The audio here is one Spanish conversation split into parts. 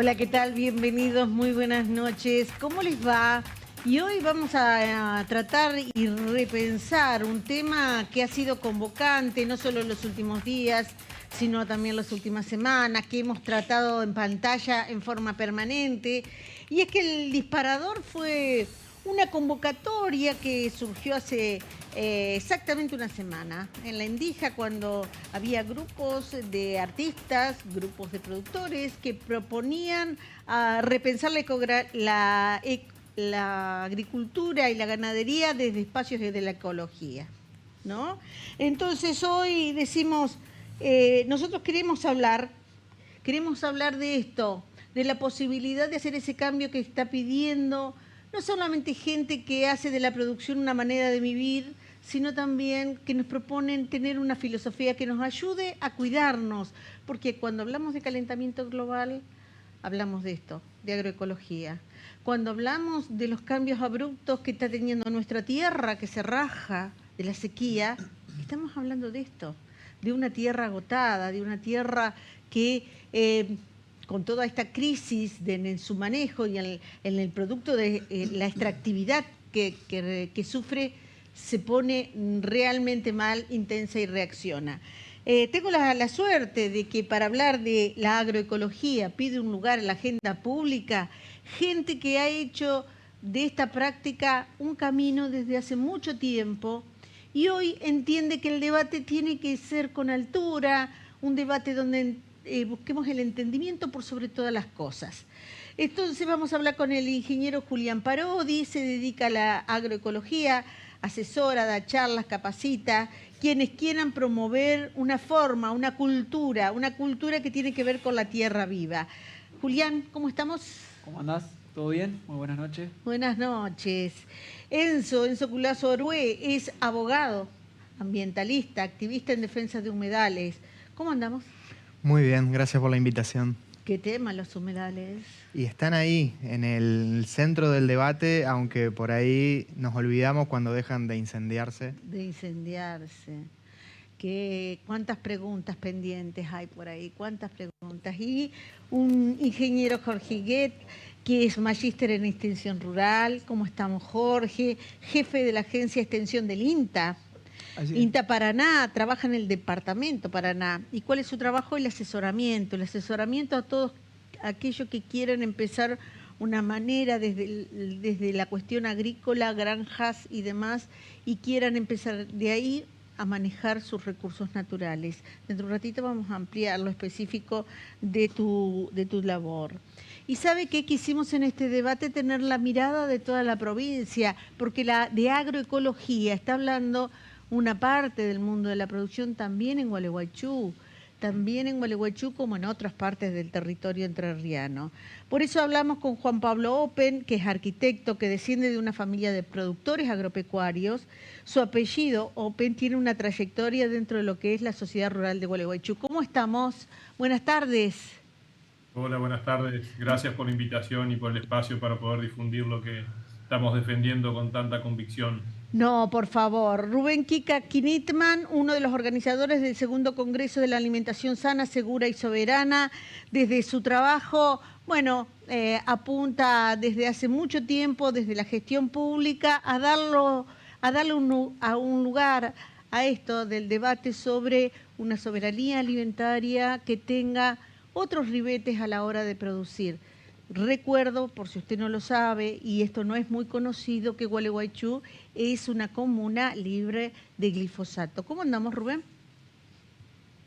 Hola, ¿qué tal? Bienvenidos, muy buenas noches. ¿Cómo les va? Y hoy vamos a tratar y repensar un tema que ha sido convocante, no solo en los últimos días, sino también las últimas semanas, que hemos tratado en pantalla en forma permanente. Y es que el disparador fue una convocatoria que surgió hace exactamente una semana en la Endija, cuando había grupos de artistas, grupos de productores que proponían repensar la agricultura y la ganadería desde espacios desde la ecología, ¿no? Entonces hoy decimos, nosotros queremos hablar de esto, de la posibilidad de hacer ese cambio que está pidiendo no solamente gente que hace de la producción una manera de vivir, sino también que nos proponen tener una filosofía que nos ayude a cuidarnos, porque cuando hablamos de calentamiento global, hablamos de esto, de agroecología. Cuando hablamos de los cambios abruptos que está teniendo nuestra tierra, que se raja de la sequía, estamos hablando de esto, de una tierra agotada, de una tierra que con toda esta crisis en su manejo y en el producto de la extractividad que sufre, se pone realmente mal, intensa y reacciona. Tengo la suerte de que para hablar de la agroecología pide un lugar en la agenda pública gente que ha hecho de esta práctica un camino desde hace mucho tiempo y hoy entiende que el debate tiene que ser con altura, un debate donde busquemos el entendimiento por sobre todas las cosas. Entonces vamos a hablar con el ingeniero Julián Parodi, se dedica a la agroecología, asesora, da charlas, capacita, quienes quieran promover una forma, una cultura que tiene que ver con la tierra viva. Julián, ¿cómo estamos? ¿Cómo andás? ¿Todo bien? Muy buenas noches. Buenas noches. Enzo Culazo Orué es abogado, ambientalista, activista en defensa de humedales. ¿Cómo andamos? Muy bien, gracias por la invitación. ¿Qué tema los humedales? Y están ahí, en el centro del debate, aunque por ahí nos olvidamos cuando dejan de incendiarse. De incendiarse. ¿Cuántas preguntas pendientes hay por ahí? ¿Cuántas preguntas? Y un ingeniero Jorge Guet, que es magíster en extensión rural. ¿Cómo estamos, Jorge? Jefe de la agencia de extensión del INTA. INTA Paraná, trabaja en el departamento Paraná. ¿Y cuál es su trabajo? El asesoramiento a todos aquellos que quieran empezar una manera desde la cuestión agrícola, granjas y demás, y quieran empezar de ahí a manejar sus recursos naturales. Dentro de un ratito vamos a ampliar lo específico de tu labor. Y sabe que quisimos en este debate tener la mirada de toda la provincia, porque la de agroecología está hablando una parte del mundo de la producción también en Gualeguaychú como en otras partes del territorio entrerriano. Por eso hablamos con Juan Pablo Open, que es arquitecto, que desciende de una familia de productores agropecuarios. Su apellido, Open, tiene una trayectoria dentro de lo que es la Sociedad Rural de Gualeguaychú. ¿Cómo estamos? Buenas tardes. Hola, buenas tardes. Gracias por la invitación y por el espacio para poder difundir lo que estamos defendiendo con tanta convicción. No, por favor. Rubén Kika Kinitman, uno de los organizadores del segundo Congreso de la Alimentación Sana, Segura y Soberana, desde su trabajo, apunta desde hace mucho tiempo, desde la gestión pública, a darle un lugar a esto del debate sobre una soberanía alimentaria que tenga otros ribetes a la hora de producir. Recuerdo, por si usted no lo sabe, y esto no es muy conocido, que Gualeguaychú es una comuna libre de glifosato. ¿Cómo andamos, Rubén?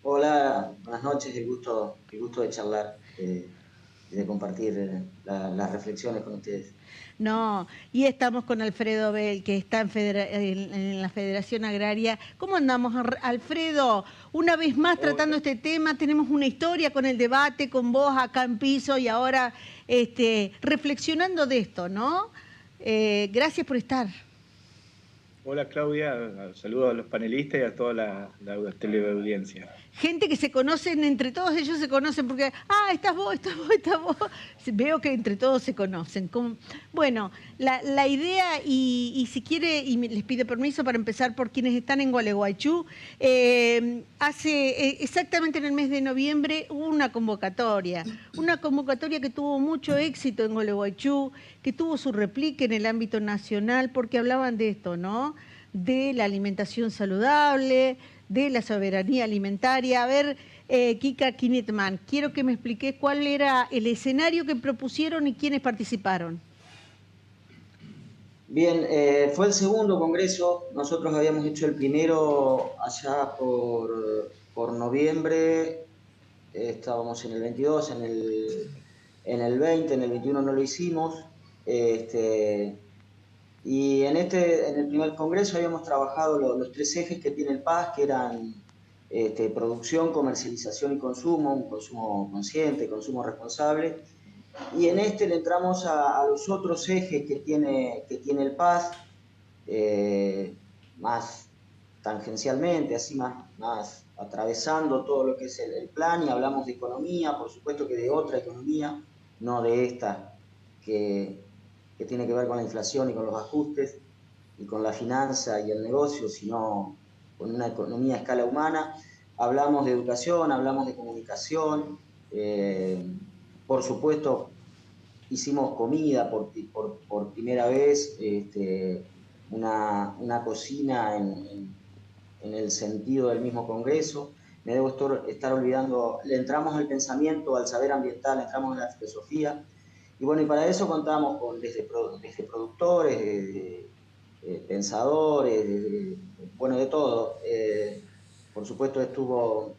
Hola, buenas noches, el gusto de charlar y de compartir las reflexiones con ustedes. No, y estamos con Alfredo Bell, que está en la Federación Agraria. ¿Cómo andamos, Alfredo? Una vez más tratando este tema, tenemos una historia con el debate, con vos acá en piso y ahora reflexionando de esto, ¿no? Gracias por estar. Hola Claudia, saludos a los panelistas y a toda la teleaudiencia. gente que se conocen, entre todos ellos se conocen porque, estás vos. Veo que entre todos se conocen. Bueno, la idea, y si quiere, y les pido permiso para empezar por quienes están en Gualeguaychú, exactamente en el mes de noviembre hubo una convocatoria que tuvo mucho éxito en Gualeguaychú, que tuvo su replique en el ámbito nacional, porque hablaban de esto, ¿no? De la alimentación saludable, de la soberanía alimentaria. A ver, Kika Kinetman, quiero que me expliques cuál era el escenario que propusieron y quiénes participaron. Bien, fue el segundo congreso. Nosotros habíamos hecho el primero allá por noviembre. Estábamos en el 22, en el 20, en el 21 no lo hicimos. Y en el primer congreso habíamos trabajado los 3 ejes que tiene el PAS, que eran producción, comercialización y consumo, un consumo consciente, consumo responsable. Y en le entramos a los otros ejes que tiene el PAS, más tangencialmente, así más atravesando todo lo que es el plan, y hablamos de economía, por supuesto que de otra economía, no de esta que tiene que ver con la inflación y con los ajustes y con la finanza y el negocio, sino con una economía a escala humana. Hablamos de educación, hablamos de comunicación, por supuesto hicimos comida por primera vez, una cocina en el sentido del mismo congreso. Me debo estar olvidando, le entramos al pensamiento, al saber ambiental, entramos en la filosofía. Y bueno, y para eso contamos desde productores, pensadores, de todo. Por supuesto estuvo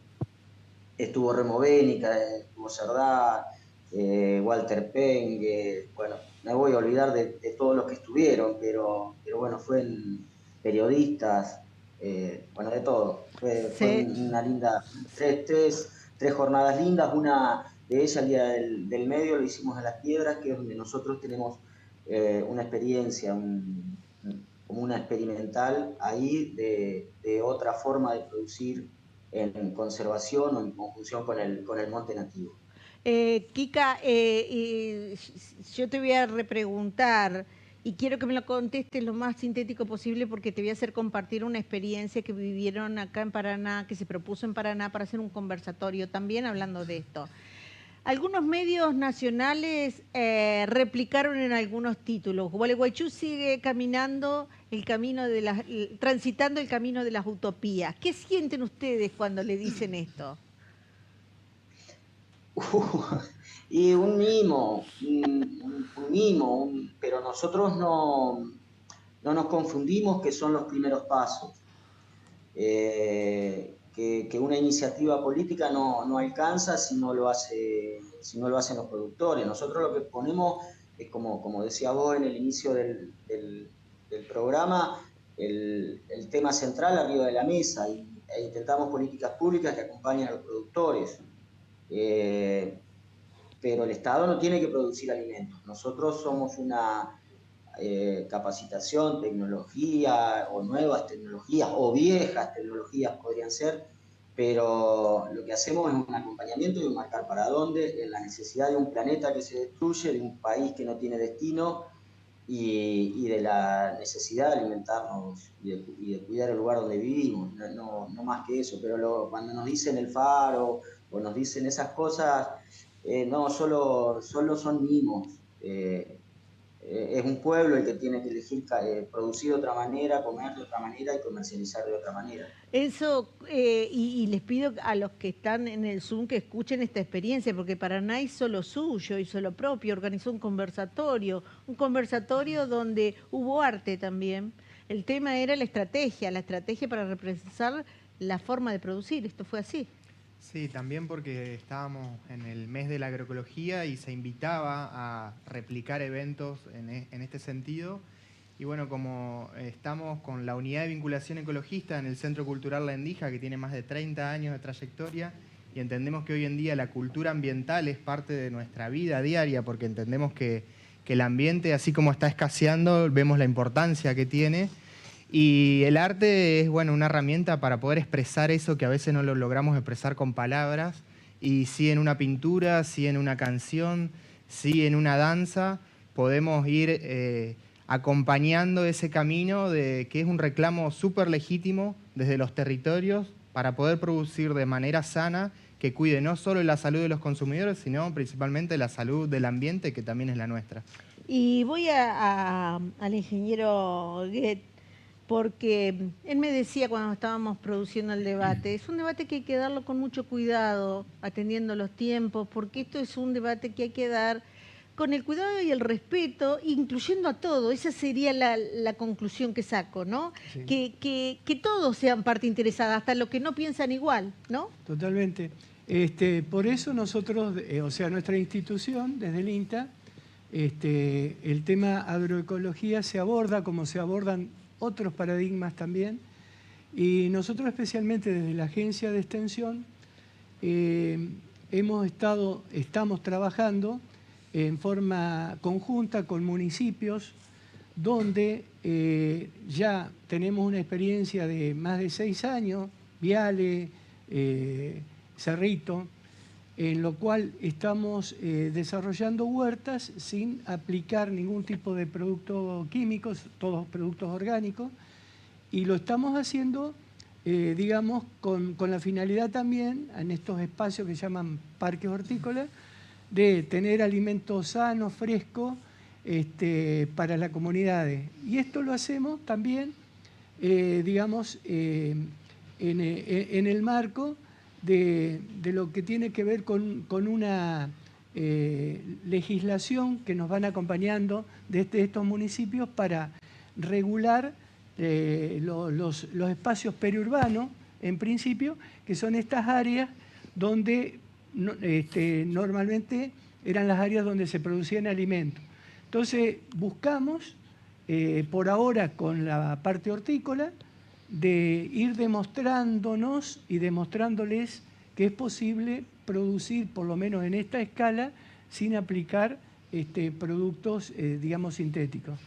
Remo Bénica, estuvo Cerdá, Walter Peng, bueno, me voy a olvidar de todos los que estuvieron, pero bueno, fueron periodistas, de todo. Fue una linda, tres jornadas lindas. Una de ellas, el día del medio, lo hicimos en Las Piedras, que es donde nosotros tenemos una experiencia, como una experimental ahí de otra forma de producir en conservación o en conjunción con el monte nativo. Kika, yo te voy a repreguntar y quiero que me lo contestes lo más sintético posible, porque te voy a hacer compartir una experiencia que vivieron acá en Paraná, que se propuso en Paraná para hacer un conversatorio también hablando de esto. Algunos medios nacionales replicaron en algunos títulos. Gualeguaychú sigue caminando transitando el camino de las utopías. ¿Qué sienten ustedes cuando le dicen esto? Y un mimo, pero nosotros no nos confundimos que son los primeros pasos. Que una iniciativa política no alcanza si no lo hacen los productores. Nosotros lo que ponemos es, como decía vos en el inicio del programa, el tema central arriba de la mesa, e intentamos políticas públicas que acompañen a los productores. Pero el Estado no tiene que producir alimentos. Nosotros somos una capacitación, tecnología, o nuevas tecnologías, o viejas tecnologías podrían ser, pero lo que hacemos es un acompañamiento y un marcar para dónde, en la necesidad de un planeta que se destruye, de un país que no tiene destino, y de la necesidad de alimentarnos y de cuidar el lugar donde vivimos, no más que eso. Pero cuando nos dicen el faro o nos dicen esas cosas, no, solo son mimos. Es un pueblo el que tiene que elegir producir de otra manera, comer de otra manera y comercializar de otra manera. Eso, y les pido a los que están en el Zoom que escuchen esta experiencia, porque Paraná hizo lo suyo, hizo lo propio, organizó un conversatorio donde hubo arte también. El tema era la estrategia para representar la forma de producir. Esto fue así. Sí, también porque estábamos en el mes de la agroecología y se invitaba a replicar eventos en este sentido. Y bueno, como estamos con la unidad de vinculación ecologista en el Centro Cultural La Endija, que tiene más de 30 años de trayectoria, y entendemos que hoy en día la cultura ambiental es parte de nuestra vida diaria, porque entendemos que el ambiente, así como está escaseando, vemos la importancia que tiene. Y el arte es, bueno, una herramienta para poder expresar eso que a veces no lo logramos expresar con palabras, y sí en una pintura, sí en una canción, sí en una danza, podemos ir acompañando ese camino de que es un reclamo súper legítimo desde los territorios para poder producir de manera sana, que cuide no solo la salud de los consumidores, sino principalmente la salud del ambiente, que también es la nuestra. Y voy al ingeniero Goethe, porque él me decía cuando estábamos produciendo el debate, es un debate que hay que darlo con mucho cuidado, atendiendo los tiempos, porque esto es un debate que hay que dar con el cuidado y el respeto, incluyendo a todo. Esa sería la conclusión que saco, ¿no? Sí. Que todos sean parte interesada, hasta los que no piensan igual, ¿no? Totalmente. Por eso nosotros, o sea, nuestra institución, desde el INTA, el tema agroecología se aborda como se abordan otros paradigmas también, y nosotros especialmente desde la Agencia de Extensión estamos trabajando en forma conjunta con municipios donde ya tenemos una experiencia de más de 6 años, Viale, Cerrito, en lo cual estamos desarrollando huertas sin aplicar ningún tipo de productos químicos, todos productos orgánicos, y lo estamos haciendo, digamos, con la finalidad también, en estos espacios que se llaman parques hortícolas, de tener alimentos sanos, frescos, para las comunidades. Y esto lo hacemos también, digamos, en el marco de lo que tiene que ver con una legislación que nos van acompañando desde estos municipios para regular los espacios periurbanos, en principio, que son estas áreas donde normalmente eran las áreas donde se producían alimentos. Entonces buscamos, por ahora con la parte hortícola, de ir demostrándonos y demostrándoles que es posible producir, por lo menos en esta escala, sin aplicar productos, digamos, sintéticos.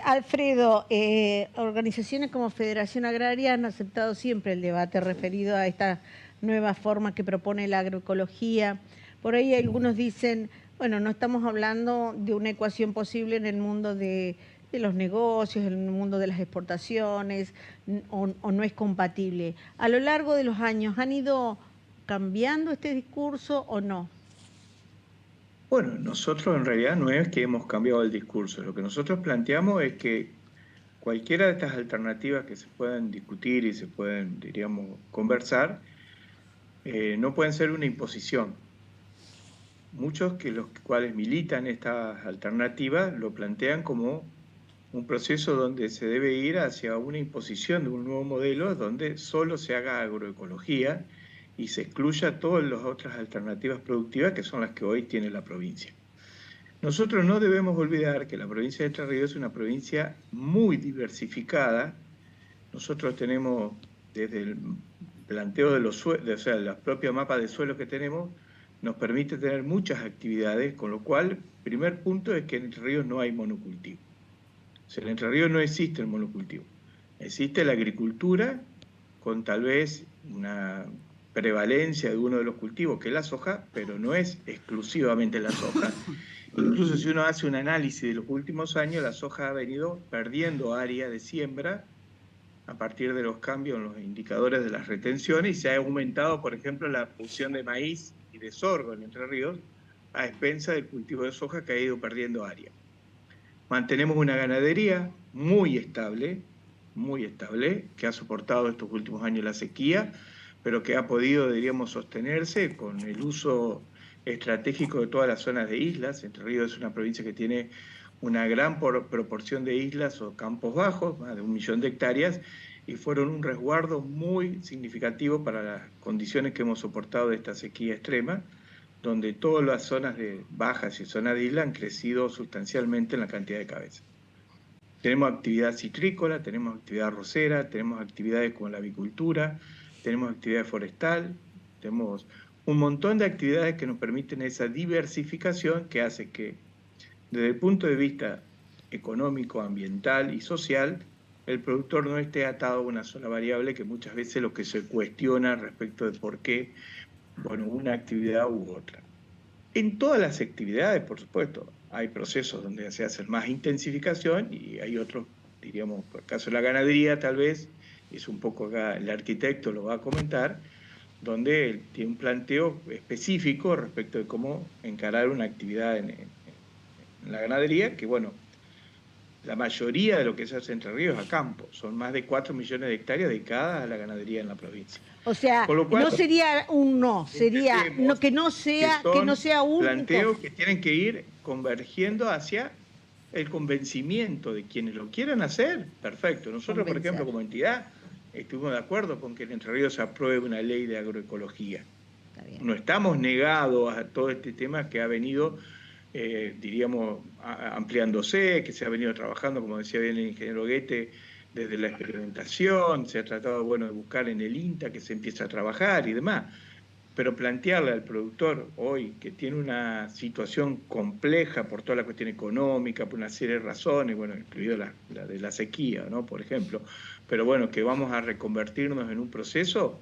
Alfredo, organizaciones como Federación Agraria han aceptado siempre el debate referido a esta nueva forma que propone la agroecología. Por ahí algunos dicen, bueno, no estamos hablando de una ecuación posible en el mundo de los negocios, en el mundo de las exportaciones, o no es compatible. A lo largo de los años, ¿han ido cambiando este discurso o no? Bueno, nosotros en realidad no es que hemos cambiado el discurso. Lo que nosotros planteamos es que cualquiera de estas alternativas que se puedan discutir y se pueden, diríamos, conversar, no pueden ser una imposición. Muchos que los cuales militan estas alternativas lo plantean como un proceso donde se debe ir hacia una imposición de un nuevo modelo donde solo se haga agroecología y se excluya todas las otras alternativas productivas que son las que hoy tiene la provincia. Nosotros no debemos olvidar que la provincia de Entre Ríos es una provincia muy diversificada. Nosotros tenemos, desde el planteo de los suelos, o sea, los propios mapas de suelos que tenemos, nos permite tener muchas actividades, con lo cual, primer punto es que en Entre Ríos no hay monocultivo. O sea, en Entre Ríos no existe el monocultivo. Existe la agricultura con tal vez una prevalencia de uno de los cultivos, que es la soja, pero no es exclusivamente la soja. Incluso si uno hace un análisis de los últimos años, la soja ha venido perdiendo área de siembra a partir de los cambios en los indicadores de las retenciones, y se ha aumentado, por ejemplo, la producción de maíz y de sorgo en Entre Ríos a expensa del cultivo de soja, que ha ido perdiendo área. Mantenemos una ganadería muy estable, que ha soportado estos últimos años la sequía, pero que ha podido, diríamos, sostenerse con el uso estratégico de todas las zonas de islas. Entre Ríos es una provincia que tiene una gran proporción de islas o campos bajos, más de 1 millón de hectáreas, y fueron un resguardo muy significativo para las condiciones que hemos soportado de esta sequía extrema, donde todas las zonas de bajas y zonas de isla han crecido sustancialmente en la cantidad de cabezas. Tenemos actividad citrícola, tenemos actividad arrocera, tenemos actividades como la avicultura, tenemos actividad forestal, tenemos un montón de actividades que nos permiten esa diversificación que hace que, desde el punto de vista económico, ambiental y social, el productor no esté atado a una sola variable, que muchas veces lo que se cuestiona respecto de por qué, bueno, una actividad u otra. En todas las actividades, por supuesto, hay procesos donde se hace más intensificación y hay otros, diríamos, por el caso de la ganadería tal vez, es un poco acá el arquitecto lo va a comentar, donde él tiene un planteo específico respecto de cómo encarar una actividad en la ganadería, que bueno, la mayoría de lo que se hace en Entre Ríos es a campo, son más de 4 millones de hectáreas dedicadas a la ganadería en la provincia. O sea, Con lo cual, no sería un no, sería que no sea un planteos que tienen que ir convergiendo hacia el convencimiento de quienes lo quieran hacer. Perfecto. Nosotros, por ejemplo, como entidad, estuvimos de acuerdo con que en Entre Ríos se apruebe una ley de agroecología. No estamos negados a todo este tema que ha venido, diríamos, ampliándose, que se ha venido trabajando, como decía bien el ingeniero Goethe, desde la experimentación, se ha tratado, bueno, de buscar en el INTA que se empiece a trabajar y demás. Pero plantearle al productor hoy, que tiene una situación compleja por toda la cuestión económica, por una serie de razones, bueno, incluido la de la sequía, ¿no?, por ejemplo, pero bueno, que vamos a reconvertirnos en un proceso,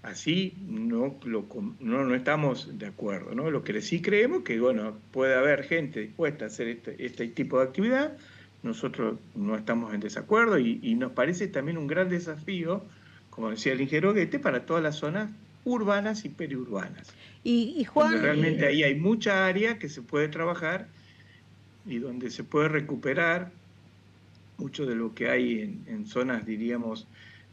así no estamos de acuerdo, ¿no? Lo que sí creemos que, bueno, puede haber gente dispuesta a hacer este tipo de actividad. Nosotros no estamos en desacuerdo y nos parece también un gran desafío, como decía el ingeniero Goethe, para todas las zonas urbanas y periurbanas. Y Juan, donde realmente ahí hay mucha área que se puede trabajar y donde se puede recuperar mucho de lo que hay en zonas, diríamos,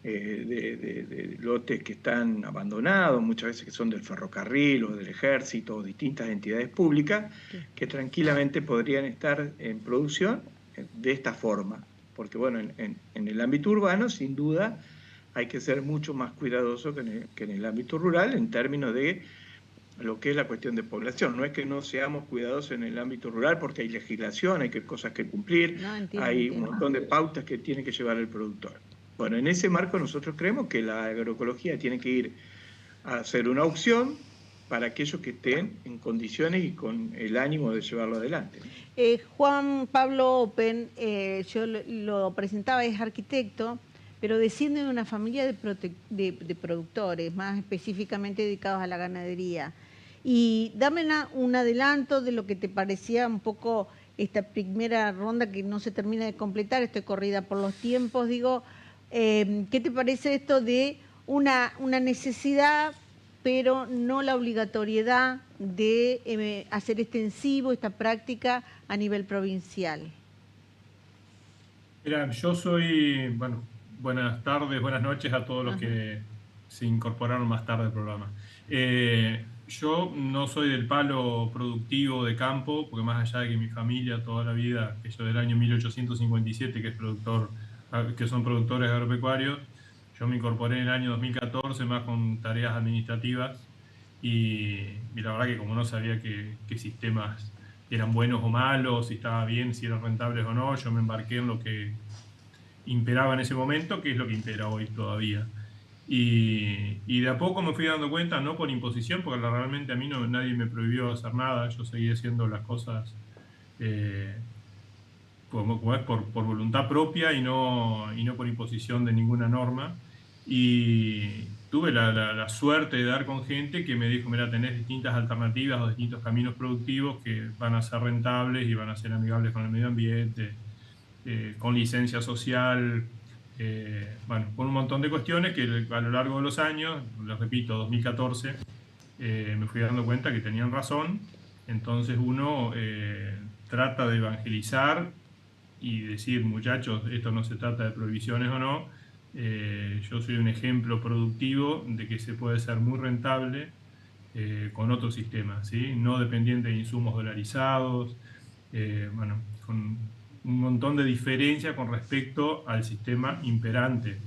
de lotes que están abandonados, muchas veces que son del ferrocarril o del ejército o distintas entidades públicas, que tranquilamente podrían estar en producción de esta forma. Porque bueno, en el ámbito urbano, sin duda, hay que ser mucho más cuidadoso que en el ámbito rural en términos de lo que es la cuestión de población. No es que no seamos cuidadosos en el ámbito rural porque hay legislación, hay cosas que cumplir, hay un montón de pautas que tiene que llevar el productor. Bueno, en ese marco nosotros creemos que la agroecología tiene que ir a hacer una opción para aquellos que estén en condiciones y con el ánimo de llevarlo adelante. Juan Pablo Open, yo lo presentaba, es arquitecto, pero desciende de una familia de productores, más específicamente dedicados a la ganadería. Y dame un adelanto de lo que te parecía un poco esta primera ronda que no se termina de completar, estoy corrida por los tiempos, digo, ¿qué te parece esto de una necesidad, pero no la obligatoriedad de hacer extensivo esta práctica a nivel provincial? Mira, yo soy, bueno, buenas tardes, buenas noches a todos los que se incorporaron más tarde al programa. Yo no soy del palo productivo de campo, porque más allá de que mi familia toda la vida, que yo del año 1857, que son productores agropecuarios, yo me incorporé en el año 2014 más con tareas administrativas y la verdad que como no sabía qué sistemas eran buenos o malos, si estaba bien, si eran rentables o no, yo me embarqué en lo que imperaba en ese momento, que es lo que impera hoy todavía. Y de a poco me fui dando cuenta, no por imposición, porque realmente a mí nadie me prohibió hacer nada, yo seguí haciendo las cosas como es por voluntad propia y no por imposición de ninguna norma. Y tuve la suerte de dar con gente que me dijo, mira, tenés distintas alternativas o distintos caminos productivos que van a ser rentables y van a ser amigables con el medio ambiente, con licencia social, bueno, con un montón de cuestiones que a lo largo de los años, les repito, 2014, me fui dando cuenta que tenían razón. Entonces uno trata de evangelizar y decir, muchachos, esto no se trata de prohibiciones o no. Yo soy un ejemplo productivo de que se puede ser muy rentable con otro sistema, ¿sí? No dependiente de insumos dolarizados, bueno, con un montón de diferencia con respecto al sistema imperante,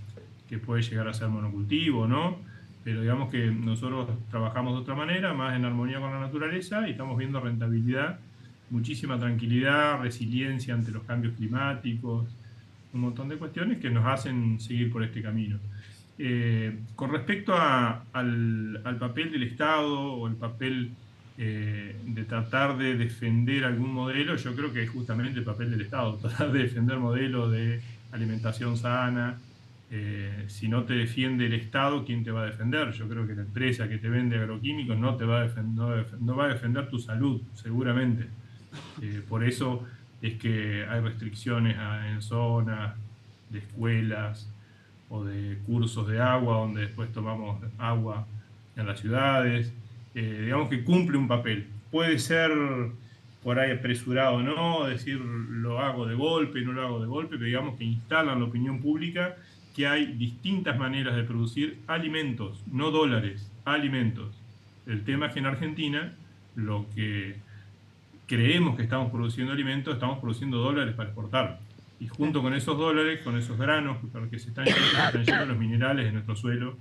que puede llegar a ser monocultivo, ¿no? Pero digamos que nosotros trabajamos de otra manera, más en armonía con la naturaleza, y estamos viendo rentabilidad, muchísima tranquilidad, resiliencia ante los cambios climáticos, un montón de cuestiones que nos hacen seguir por este camino. Con respecto al papel del Estado o el papel de tratar de defender algún modelo, yo creo que es justamente el papel del Estado, tratar de defender modelos de alimentación sana. Si no te defiende el Estado, ¿quién te va a defender? Yo creo que la empresa que te vende agroquímicos no va a defender tu salud, seguramente. Por eso es que hay restricciones en zonas de escuelas o de cursos de agua, donde después tomamos agua en las ciudades. Digamos que cumple un papel. Puede ser por ahí apresurado, ¿no? Decir lo hago de golpe, no lo hago de golpe, pero digamos que instalan la opinión pública que hay distintas maneras de producir alimentos, no dólares, alimentos. El tema es que en Argentina lo que creemos que estamos produciendo alimentos, estamos produciendo dólares para exportar. Y junto con esos dólares, con esos granos que se están yendo los minerales de nuestro suelo,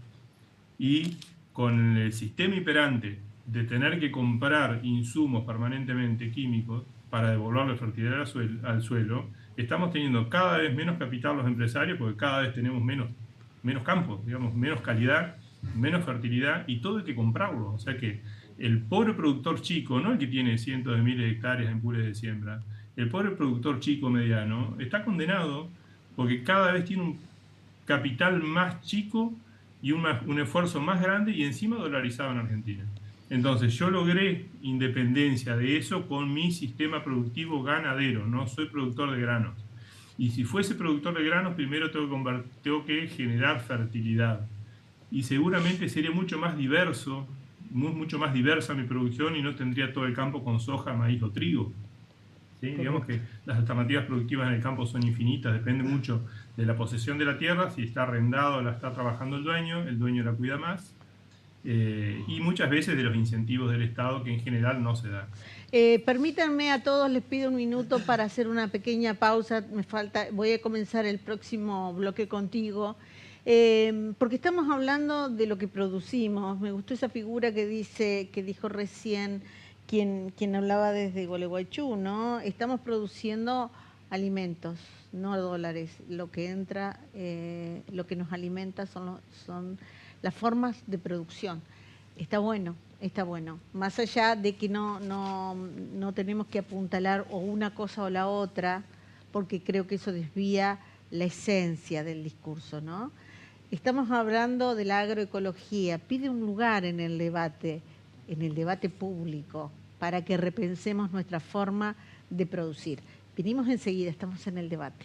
y con el sistema imperante de tener que comprar insumos permanentemente químicos para devolverle fertilidad al suelo, estamos teniendo cada vez menos capital los empresarios, porque cada vez tenemos menos campos, digamos, menos calidad, menos fertilidad, y todo hay que comprarlo. O sea que el pobre productor chico, no el que tiene cientos de miles de hectáreas en pools de siembra, el pobre productor chico mediano está condenado porque cada vez tiene un capital más chico y un esfuerzo más grande, y encima dolarizado en Argentina. Entonces yo logré independencia de eso con mi sistema productivo ganadero, no soy productor de granos. Y si fuese productor de granos, primero tengo que generar fertilidad. Y seguramente sería mucho más diverso, mucho más diversa mi producción, y no tendría todo el campo con soja, maíz o trigo. ¿Sí? Digamos que las alternativas productivas en el campo son infinitas, depende mucho de la posesión de la tierra, si está arrendado o la está trabajando el dueño la cuida más. Y muchas veces de los incentivos del Estado, que en general no se dan. Permítanme a todos, les pido un minuto para hacer una pequeña pausa. Voy a comenzar el próximo bloque contigo, porque estamos hablando de lo que producimos. Me gustó esa figura que dijo recién quien hablaba desde Gualeguaychú, ¿no? Estamos produciendo alimentos, no dólares. Lo que entra, lo que nos alimenta son las formas de producción. Está bueno. Más allá de que no tenemos que apuntalar o una cosa o la otra, porque creo que eso desvía la esencia del discurso, ¿no? Estamos hablando de la agroecología, pide un lugar en el debate público, para que repensemos nuestra forma de producir. Venimos enseguida, estamos en el debate.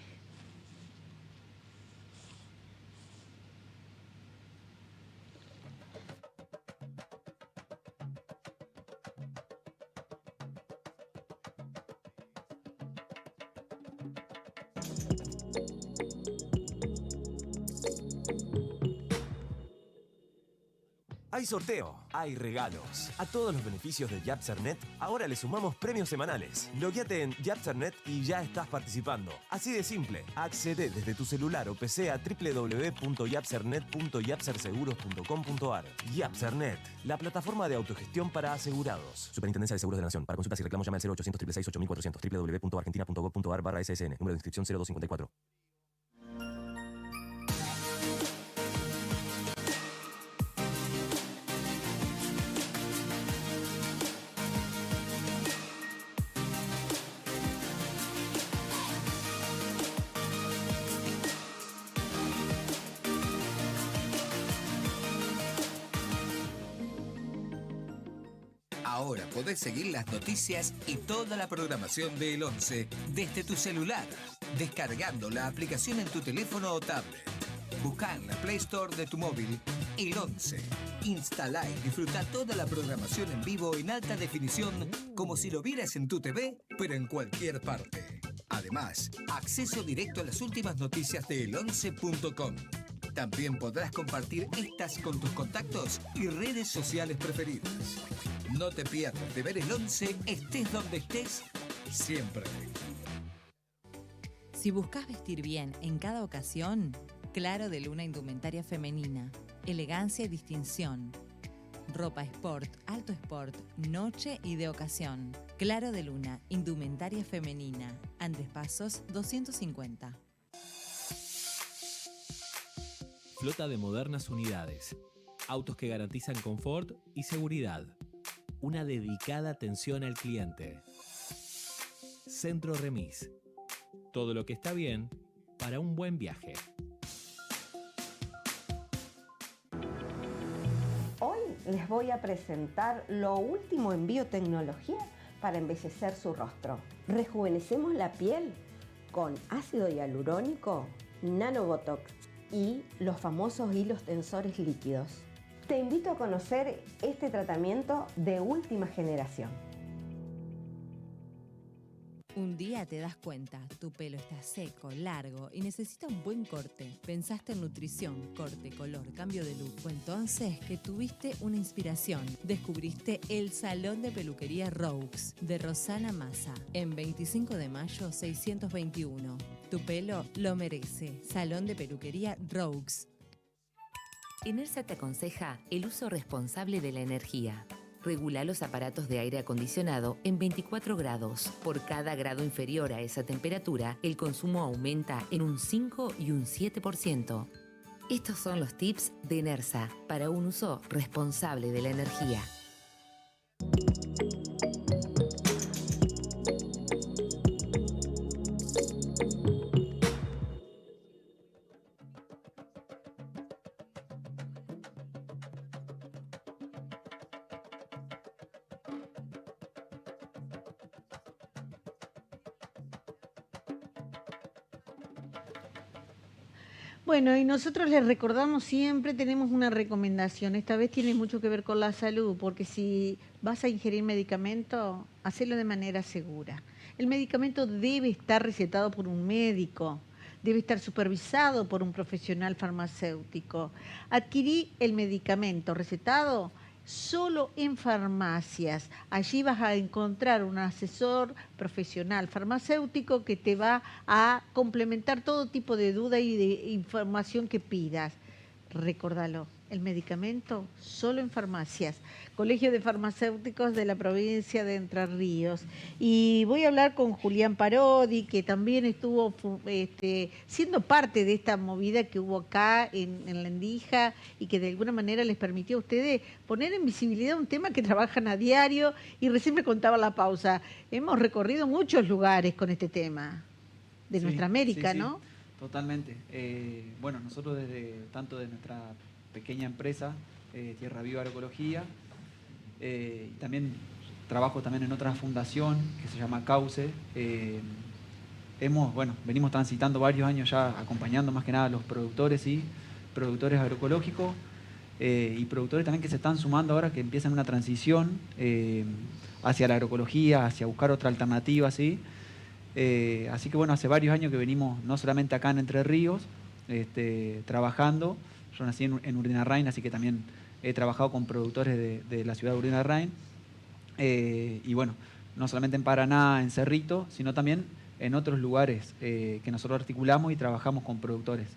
Hay sorteo, hay regalos. A todos los beneficios de Yapsernet, ahora le sumamos premios semanales. Logueate en Yapsernet y ya estás participando. Así de simple. Accede desde tu celular o PC a www.yapsernet.yapserseguros.com.ar. Yapsernet, la plataforma de autogestión para asegurados. Superintendencia de Seguros de la Nación. Para consultas y reclamos llama al 0800 666 8400 www.argentina.gov.ar/ssn. Número de inscripción 0254. Ahora podés seguir las noticias y toda la programación de El 11 desde tu celular, descargando la aplicación en tu teléfono o tablet. Buscá en la Play Store de tu móvil El 11. Instalá y disfruta toda la programación en vivo en alta definición, como si lo vieras en tu TV, pero en cualquier parte. Además, acceso directo a las últimas noticias de el11.com. También podrás compartir estas con tus contactos y redes sociales preferidas. No te pierdas de ver El 11, estés donde estés, siempre. Si buscas vestir bien en cada ocasión, Claro de Luna Indumentaria Femenina. Elegancia y distinción. Ropa sport, alto sport, noche y de ocasión. Claro de Luna Indumentaria Femenina. Andes Pasos 250. Flota de modernas unidades. Autos que garantizan confort y seguridad. Una dedicada atención al cliente. Centro Remis. Todo lo que está bien, para un buen viaje. Hoy les voy a presentar lo último en biotecnología para embellecer su rostro. Rejuvenecemos la piel con ácido hialurónico, nanobotox y los famosos hilos tensores líquidos. Te invito a conocer este tratamiento de última generación. Un día te das cuenta, tu pelo está seco, largo y necesita un buen corte. Pensaste en nutrición, corte, color, cambio de look. Fue entonces que tuviste una inspiración. Descubriste el Salón de Peluquería Roux de Rosana Massa en 25 de mayo 621. Tu pelo lo merece. Salón de Peluquería Roux. ENERSA te aconseja el uso responsable de la energía. Regula los aparatos de aire acondicionado en 24 grados. Por cada grado inferior a esa temperatura, el consumo aumenta en un 5 y un 7%. Estos son los tips de ENERSA para un uso responsable de la energía. Bueno, y nosotros les recordamos siempre, tenemos una recomendación. Esta vez tiene mucho que ver con la salud, porque si vas a ingerir medicamento, hacelo de manera segura. El medicamento debe estar recetado por un médico, debe estar supervisado por un profesional farmacéutico. Adquirí el medicamento recetado solo en farmacias. Allí vas a encontrar un asesor profesional farmacéutico que te va a complementar todo tipo de duda y de información que pidas. Recórdalo, el medicamento solo en farmacias. Colegio de Farmacéuticos de la provincia de Entre Ríos. Y voy a hablar con Julián Parodi, que también estuvo siendo parte de esta movida que hubo acá en La Endija y que de alguna manera les permitió a ustedes poner en visibilidad un tema que trabajan a diario. Y recién me contaba la pausa, hemos recorrido muchos lugares con este tema de nuestra América, sí, ¿no? Totalmente. Bueno, nosotros tanto de nuestra pequeña empresa, Tierra Viva Agroecología, y también trabajo también en otra fundación que se llama Cauce. Venimos transitando varios años ya acompañando más que nada a los productores y productores agroecológicos y productores también que se están sumando ahora, que empiezan una transición hacia la agroecología, hacia buscar otra alternativa, ¿sí? Así que bueno, hace varios años que venimos, no solamente acá en Entre Ríos, trabajando. Yo nací en Urdinarrain, así que también he trabajado con productores de la ciudad de Urdinarrain. Y bueno, no solamente en Paraná, en Cerrito, sino también en otros lugares que nosotros articulamos y trabajamos con productores.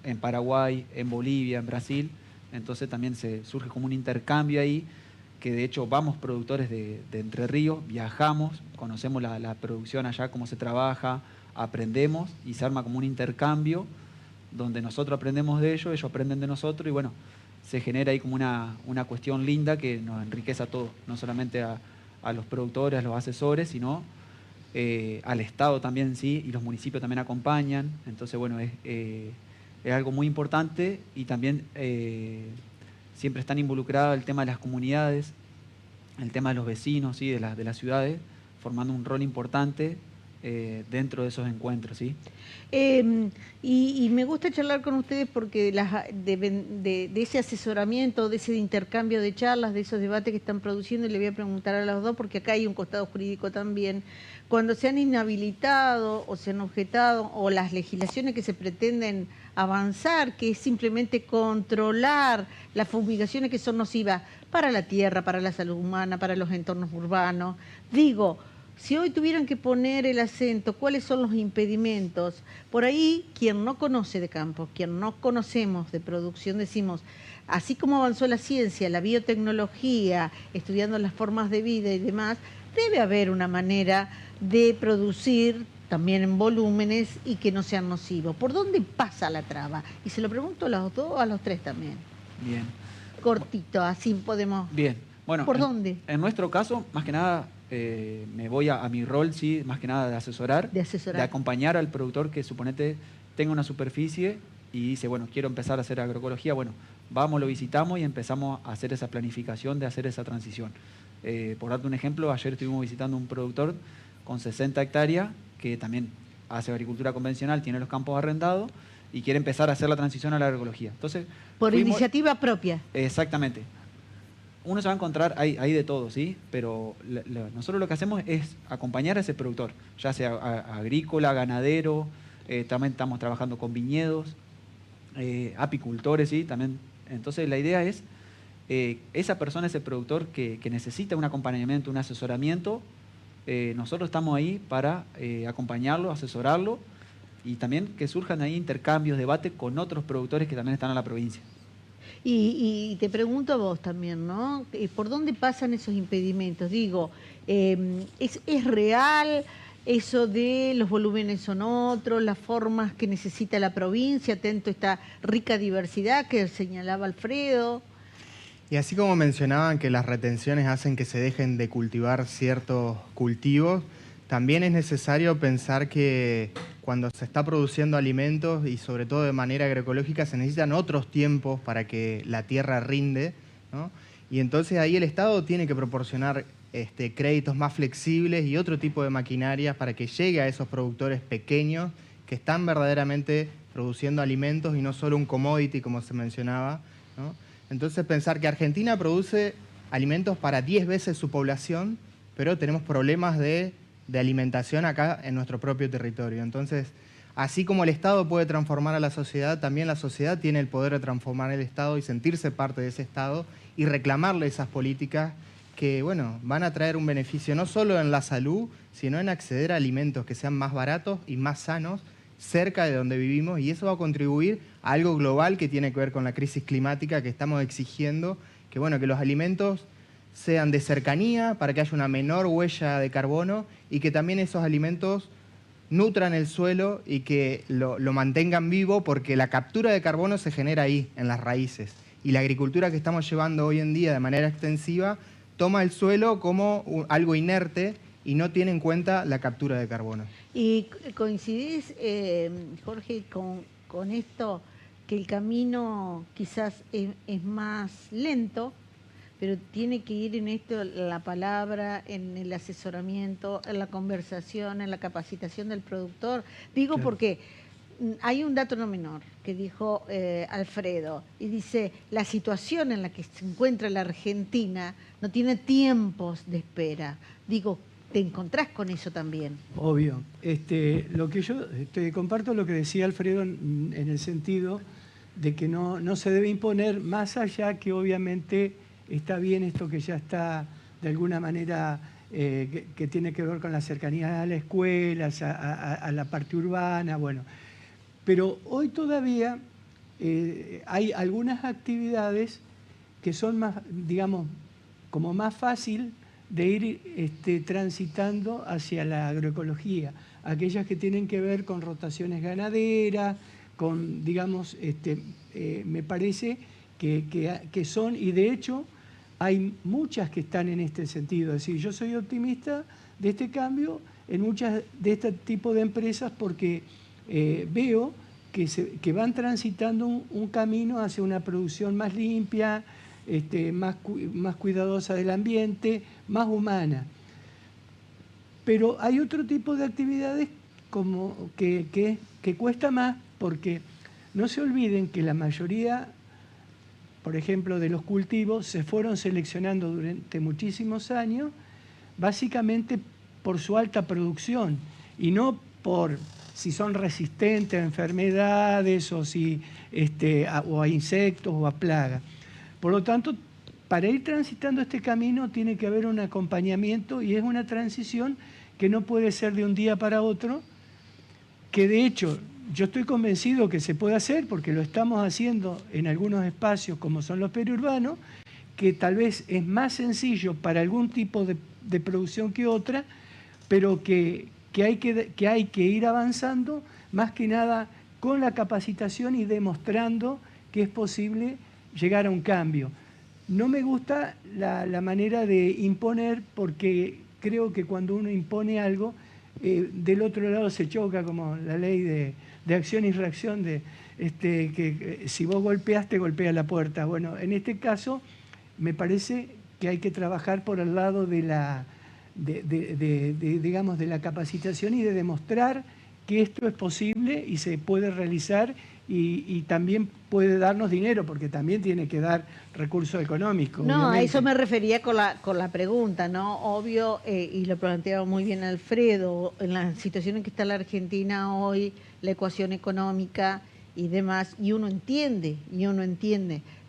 En Paraguay, en Bolivia, en Brasil. Entonces también surge como un intercambio ahí, que de hecho vamos productores de Entre Ríos, viajamos, conocemos la producción allá, cómo se trabaja, aprendemos y se arma como un intercambio donde nosotros aprendemos de ellos aprenden de nosotros y bueno, se genera ahí como una cuestión linda que nos enriquece a todos, no solamente a los productores, a los asesores, sino al Estado también, sí, y los municipios también acompañan. Entonces, bueno, es algo muy importante y también siempre están involucrados el tema de las comunidades, el tema de los vecinos, ¿sí? de las ciudades, formando un rol importante dentro de esos encuentros, ¿sí? Y me gusta charlar con ustedes porque de ese asesoramiento, de ese intercambio de charlas, de esos debates que están produciendo, y le voy a preguntar a los dos, porque acá hay un costado jurídico también, cuando se han inhabilitado o se han objetado, o las legislaciones que se pretenden avanzar, que es simplemente controlar las fumigaciones que son nocivas para la tierra, para la salud humana, para los entornos urbanos. Digo, si hoy tuvieran que poner el acento, ¿cuáles son los impedimentos? Por ahí, quien no conoce de campo, quien no conocemos de producción, decimos, así como avanzó la ciencia, la biotecnología, estudiando las formas de vida y demás, debe haber una manera de producir también en volúmenes y que no sean nocivos. ¿Por dónde pasa la traba? Y se lo pregunto a los dos, a los tres también. Bien. Cortito, así podemos... Bien. Bueno, ¿por dónde? En nuestro caso, más que nada, me voy a mi rol, sí, más que nada de asesorar, de acompañar al productor que, suponete, tenga una superficie y dice, bueno, quiero empezar a hacer agroecología, bueno, vamos, lo visitamos y empezamos a hacer esa planificación de hacer esa transición. Por darte un ejemplo, ayer estuvimos visitando un productor con 60 hectáreas que también hace agricultura convencional, tiene los campos arrendados y quiere empezar a hacer la transición a la agroecología. Entonces, por iniciativa propia. Exactamente. Uno se va a encontrar, hay de todo, ¿sí? Pero nosotros lo que hacemos es acompañar a ese productor, ya sea agrícola, ganadero, también estamos trabajando con viñedos, apicultores, ¿sí? También. Entonces la idea es, esa persona, ese productor que necesita un acompañamiento, un asesoramiento, nosotros estamos ahí para acompañarlo, asesorarlo y también que surjan ahí intercambios, debates con otros productores que también están en la provincia. Y te pregunto a vos también, ¿no? ¿Por dónde pasan esos impedimentos? Digo, ¿es real eso de los volúmenes son otros, las formas que necesita la provincia, atento a esta rica diversidad que señalaba Alfredo? Y así como mencionaban que las retenciones hacen que se dejen de cultivar ciertos cultivos, también es necesario pensar que cuando se está produciendo alimentos y sobre todo de manera agroecológica se necesitan otros tiempos para que la tierra rinde, ¿no? Y entonces ahí el Estado tiene que proporcionar créditos más flexibles y otro tipo de maquinarias para que llegue a esos productores pequeños que están verdaderamente produciendo alimentos y no solo un commodity como se mencionaba, ¿no? Entonces pensar que Argentina produce alimentos para 10 veces su población, pero tenemos problemas de alimentación acá en nuestro propio territorio. Entonces, así como el Estado puede transformar a la sociedad, también la sociedad tiene el poder de transformar el Estado y sentirse parte de ese Estado y reclamarle esas políticas que, bueno, van a traer un beneficio no solo en la salud, sino en acceder a alimentos que sean más baratos y más sanos cerca de donde vivimos, y eso va a contribuir a algo global que tiene que ver con la crisis climática, que estamos exigiendo que, bueno, que los alimentos sean de cercanía para que haya una menor huella de carbono y que también esos alimentos nutran el suelo y que lo mantengan vivo, porque la captura de carbono se genera ahí, en las raíces. Y la agricultura que estamos llevando hoy en día de manera extensiva toma el suelo como algo inerte y no tiene en cuenta la captura de carbono. ¿Y coincidís, Jorge, con esto, que el camino quizás es más lento, pero tiene que ir en esto la palabra, en el asesoramiento, en la conversación, en la capacitación del productor? Digo, claro, porque hay un dato no menor que dijo Alfredo, y dice, la situación en la que se encuentra la Argentina no tiene tiempos de espera. Digo, ¿te encontrás con eso también? Obvio. Lo que yo comparto lo que decía Alfredo en el sentido de que no se debe imponer, más allá que obviamente está bien esto que ya está de alguna manera que tiene que ver con la cercanía a la escuela, a la parte urbana, bueno. Pero hoy todavía hay algunas actividades que son más, digamos, como más fácil de ir transitando hacia la agroecología, aquellas que tienen que ver con rotaciones ganaderas, con, digamos, me parece que son, y de hecho hay muchas que están en este sentido. Es decir, yo soy optimista de este cambio en muchas de este tipo de empresas porque veo que van transitando un camino hacia una producción más limpia, más cuidadosa del ambiente, más humana. Pero hay otro tipo de actividades como que cuesta más, porque no se olviden que la mayoría, por ejemplo, de los cultivos se fueron seleccionando durante muchísimos años, básicamente por su alta producción y no por si son resistentes a enfermedades o a insectos o a plagas. Por lo tanto, para ir transitando este camino tiene que haber un acompañamiento y es una transición que no puede ser de un día para otro, que de hecho yo estoy convencido que se puede hacer porque lo estamos haciendo en algunos espacios como son los periurbanos, que tal vez es más sencillo para algún tipo de producción que otra, pero que hay que ir avanzando más que nada con la capacitación y demostrando que es posible llegar a un cambio. No me gusta la manera de imponer, porque creo que cuando uno impone algo, del otro lado se choca, como la ley de acción y reacción, que si vos golpeaste, golpea la puerta. Bueno, en este caso me parece que hay que trabajar por el lado de la, digamos, de la capacitación y de demostrar que esto es posible y se puede realizar y también puede darnos dinero, porque también tiene que dar recursos económicos. No, obviamente. a eso me refería con la pregunta, ¿no? Obvio, y lo planteaba muy bien Alfredo, en la situación en que está la Argentina hoy, la ecuación económica y demás, y uno entiende,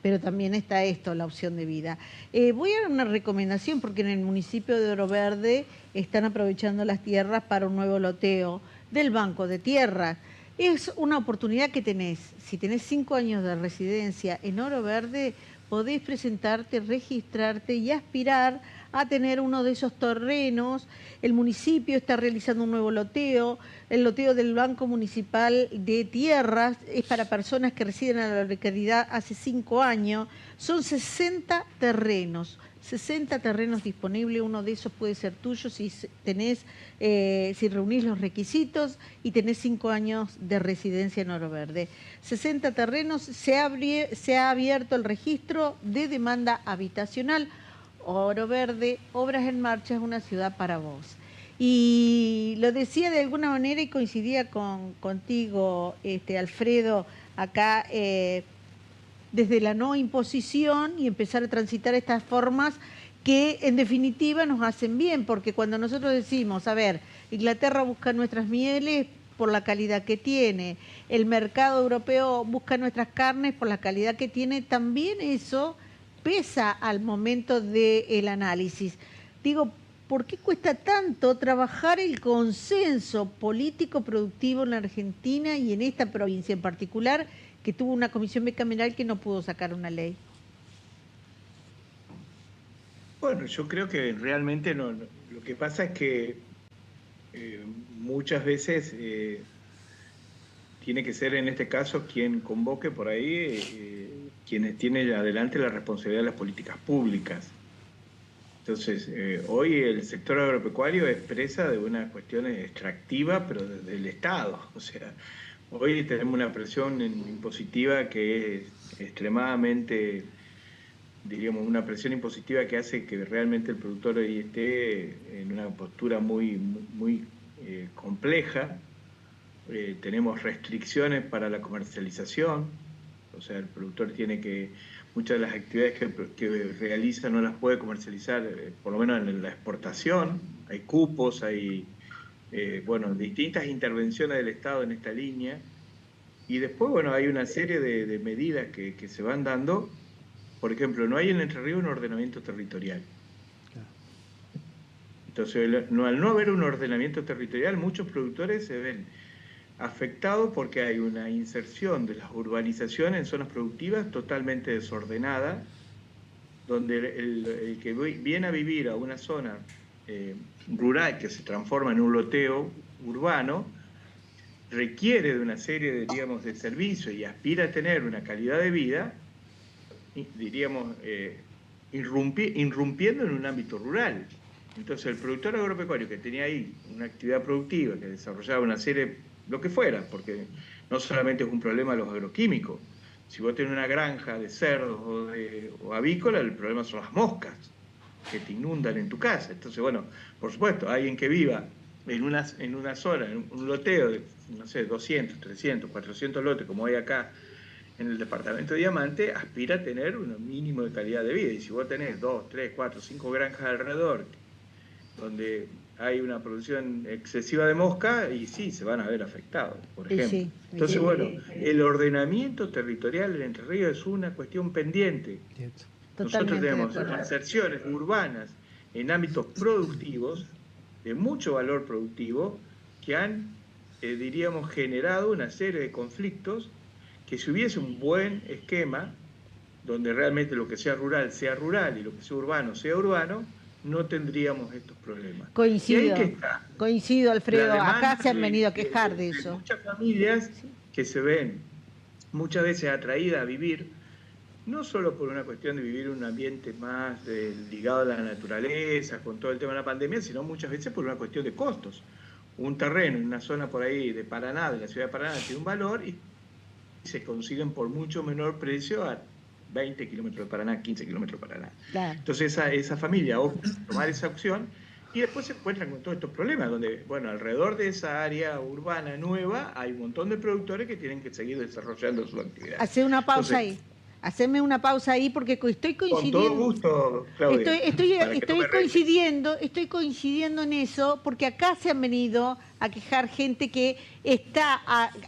pero también está esto, la opción de vida. Voy a dar una recomendación, porque en el municipio de Oro Verde están aprovechando las tierras para un nuevo loteo del Banco de Tierras. Es una oportunidad que tenés. Si tenés 5 años de residencia en Oro Verde, podés presentarte, registrarte y aspirar a tener uno de esos terrenos. El municipio está realizando un nuevo loteo. El loteo del Banco Municipal de Tierras es para personas que residen en la localidad hace 5 años. Son 60 terrenos. 60 terrenos disponibles, uno de esos puede ser tuyo si reunís los requisitos y tenés 5 años de residencia en Oro Verde. 60 terrenos, se ha abierto el registro de demanda habitacional. Oro Verde, Obras en Marcha, es una ciudad para vos. Y lo decía de alguna manera y coincidía contigo, Alfredo, acá desde la no imposición y empezar a transitar estas formas que en definitiva nos hacen bien, porque cuando nosotros decimos, a ver, Inglaterra busca nuestras mieles por la calidad que tiene, el mercado europeo busca nuestras carnes por la calidad que tiene, también eso pesa al momento del análisis. Digo, ¿por qué cuesta tanto trabajar el consenso político productivo en la Argentina y en esta provincia en particular, que tuvo una comisión bicameral que no pudo sacar una ley? Bueno, yo creo que realmente no. Lo que pasa es que muchas veces tiene que ser en este caso quien convoque por ahí, quienes tienen adelante la responsabilidad de las políticas públicas. Entonces, hoy el sector agropecuario es presa de una cuestión extractiva, pero del Estado. O sea, hoy tenemos una presión impositiva que es extremadamente, diríamos, una presión impositiva que hace que realmente el productor hoy esté en una postura muy compleja. Tenemos restricciones para la comercialización, o sea, el productor tiene que, muchas de las actividades que realiza no las puede comercializar, por lo menos en la exportación. Hay cupos, hay distintas intervenciones del Estado en esta línea, y después, bueno, hay una serie de medidas que se van dando. Por ejemplo, no hay en Entre Ríos un ordenamiento territorial. Entonces, al no haber un ordenamiento territorial, muchos productores se ven afectados porque hay una inserción de las urbanizaciones en zonas productivas totalmente desordenada, donde el que viene a vivir a una zona rural que se transforma en un loteo urbano, requiere de una serie de, digamos, de servicios y aspira a tener una calidad de vida, diríamos, irrumpiendo en un ámbito rural. Entonces el productor agropecuario que tenía ahí una actividad productiva, que desarrollaba una serie, lo que fuera, porque no solamente es un problema de los agroquímicos. Si vos tenés una granja de cerdos o avícola, el problema son las moscas que te inundan en tu casa. Entonces, bueno, por supuesto, alguien que viva en una zona, en un loteo de, no sé, 200, 300, 400 lotes, como hay acá en el departamento de Diamante, aspira a tener un mínimo de calidad de vida. Y si vos tenés 2, 3, 4, 5 granjas alrededor, donde hay una producción excesiva de mosca, y sí, se van a ver afectados, por ejemplo. Sí. Entonces, bueno, el ordenamiento territorial en Entre Ríos es una cuestión pendiente. Nosotros tenemos inserciones urbanas en ámbitos productivos, de mucho valor productivo, que han, diríamos, generado una serie de conflictos que, si hubiese un buen esquema, donde realmente lo que sea rural y lo que sea urbano, no tendríamos estos problemas. Coincido, Alfredo, acá se han venido a quejar de eso. Muchas familias que se ven muchas veces atraídas a vivir, no solo por una cuestión de vivir un ambiente más ligado a la naturaleza, con todo el tema de la pandemia, sino muchas veces por una cuestión de costos. un terreno en una zona por ahí de Paraná, de la ciudad de Paraná, tiene un valor y se consiguen por mucho menor precio a 20 kilómetros de Paraná, 15 kilómetros de Paraná. Claro. Entonces esa familia opta por tomar esa opción y después se encuentran con todos estos problemas, donde, bueno, alrededor de esa área urbana nueva hay un montón de productores que tienen que seguir desarrollando su actividad. Hace una pausa Entonces, ahí. Haceme una pausa ahí porque estoy coincidiendo. con todo gusto, Claudia. Estoy coincidiendo en eso porque acá se han venido a quejar gente que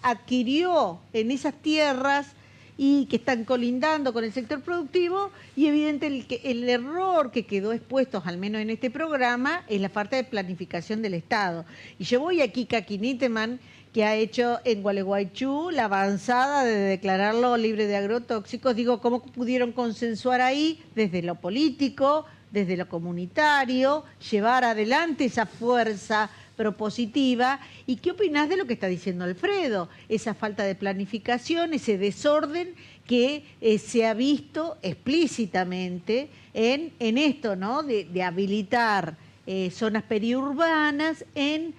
adquirió en esas tierras y que están colindando con el sector productivo y evidente el error que quedó expuesto, al menos en este programa, es la falta de planificación del Estado. Y yo voy aquí, Kaki Niteman, que ha hecho en Gualeguaychú la avanzada de declararlo libre de agrotóxicos. Digo, ¿cómo pudieron consensuar ahí desde lo político, desde lo comunitario, llevar adelante esa fuerza propositiva? ¿Y qué opinás de lo que está diciendo Alfredo? Esa falta de planificación, ese desorden que se ha visto explícitamente en esto, ¿no? De habilitar zonas periurbanas en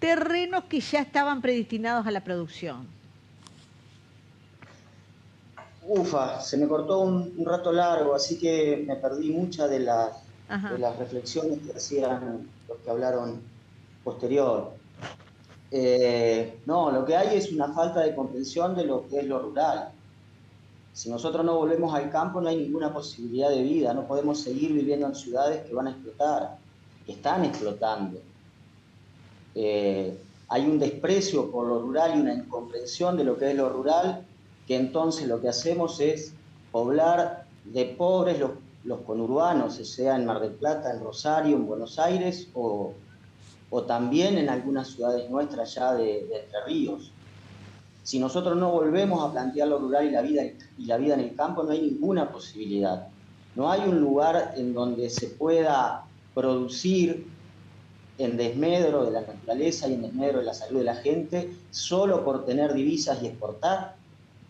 terrenos que ya estaban predestinados a la producción. Ufa, se me cortó un rato largo, así que me perdí muchas de las reflexiones que hacían los que hablaron posterior. No, lo que hay es una falta de comprensión de lo que es lo rural. Si nosotros no volvemos al campo no hay ninguna posibilidad de vida, no podemos seguir viviendo en ciudades que van a explotar, que están explotando. Hay un desprecio por lo rural y una incomprensión de lo que es lo rural, que entonces lo que hacemos es poblar de pobres los conurbanos, sea en Mar del Plata, en Rosario, en Buenos Aires o también en algunas ciudades nuestras ya de Entre Ríos. Si nosotros no volvemos a plantear lo rural y la vida en el campo, no hay ninguna posibilidad. No hay un lugar en donde se pueda producir en desmedro de la naturaleza y en desmedro de la salud de la gente, solo por tener divisas y exportar.